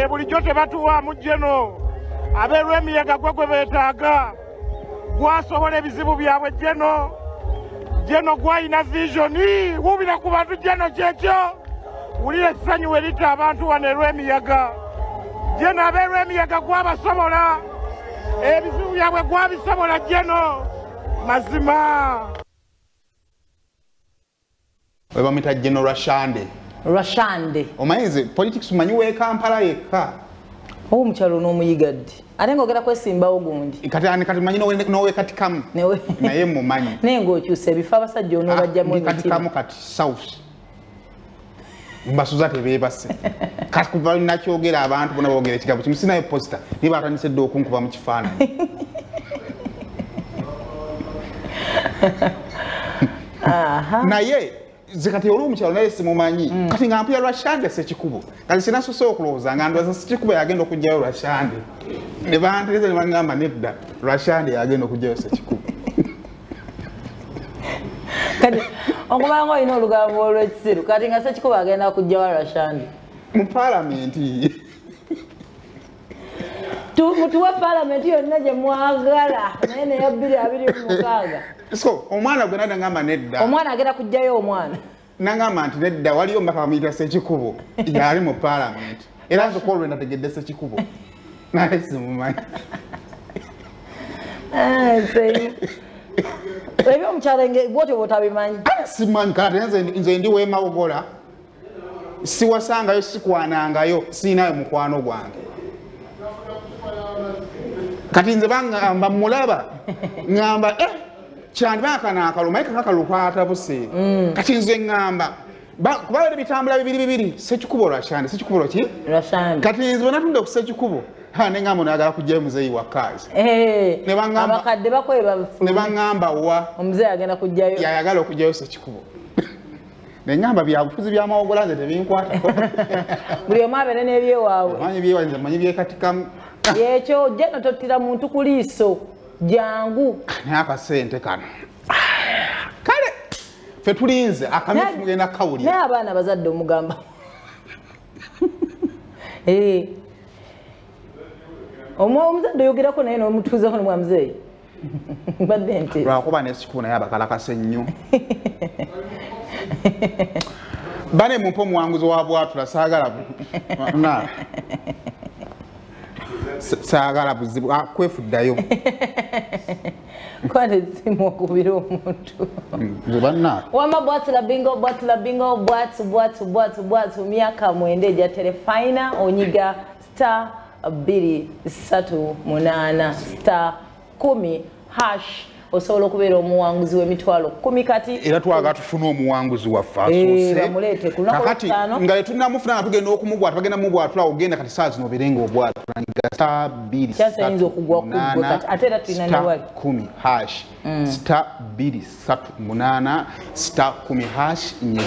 bulijjo tebatuwaamu Jeno abeerw'emiyaga gwe beetaaga gwasobola ebizibu byabwe Jeno gwalina visioni wubira ku bantu Jeno kyekyo wulira essanyu we lita abantu wano erw'emiyaga Jeno abeerw'emiyaga gwabasobola ebizibu byabwe gwabisobola Jeno mazima. We bamwita Jeno Rwashande. Omanyize politics umanyi we Kampala yekka. Omukyalo n'omuyigadde. Ate ng'ogera kwesimbawo gundi. Kati manyi nowe katikamu. Naye mumanyi. Naye ng'okyusa ebifo abasajja onoobajjamu emitima. Katikamu kati South. Mbasuza tebeebase. Kati kuva nakyogera abantu bonna boogera ekigabo kimu sinayo posta niba batandise dde okunkuba mu kifaananyi. Naye zikati oli omukyalo naye simumanyi kati nga mpulira Rwashande Ssekikubo kati sinasosola okulowooza nga ndowooza Ssekikubo yagenda okugyayo Rwashande ne bantereeza ne bagamba nedda Rwashande yagenda okugyayo Ssekikubo. Kati okubanga olina olugambo olw'ekiseru kati nga Ssekikubo agenda kugyawa Rwashande mu paalamenti mutuwa paalamenti yonna gye mwagala naye neya 2026. So omwana gwe nada ngamba nedda omwana agenda kugyayo omwana nangamba nti nedda waliyo mbaka bamuyita Ssekikubo yali mu paalamenti era nze kwolwe nategedde Ssekikubo naye simumanyi. Ebyo omukyalo bwotyo bwotabimanyi simanyi kati nze ndi Wemawogola siwasangayo sikwanangayo siinayo mukwano gwange kati nze bangamba mulaba ngamba kyandibaka nakaluma eka kakalukwata buse kati nze ngamba kuba ebitambula bibiri Ssekikubo Rwashande Ssekikubo ki Rwashande kati nze bonatunda ku Ssekikubo ne ngamba nagala kujjayo muzeeyi wa kazi abakadde bakweba ne bangamba wa omuzeeyi agenda kujjayo yayagala okujjayo Ssekikubo ne ngamba byabufuzi by'Amawogola nze tebinkwatako buli omu abeere n'ebyewaabwe manyi byewaabwe nze manyi byekatikamu ekyo Jeno tottira muntu ku liiso jangu naye akasente kano kale ffe tulinze akamyufu mugenda kawulira naye abaana bazadde omugamba omuzadde oyogerako naye n'omutuuzako nomwa muzeeyi mbadde nti lwakuba ne Ssekikubo naye abakalakase nnyo bane mumpe omuwanguzi wa Bwatula saagala buzibu kwefuddayo kwate simu okubira omuntu wama Bwatula myaka 9 egya telefina onyiga *238*10# osobola okubeera omuwanguzi w'emitwalo 10 kati era twagala tufune omuwanguzi waffe asoose kakati nga tetunnamufuna nga tugenda okumugwata bagenda mubwatula ogenda kati saa zino obeere nga obwatula kyasayinza okugwa ku ggwe kati ate era tulina ne wali *10# *238*10#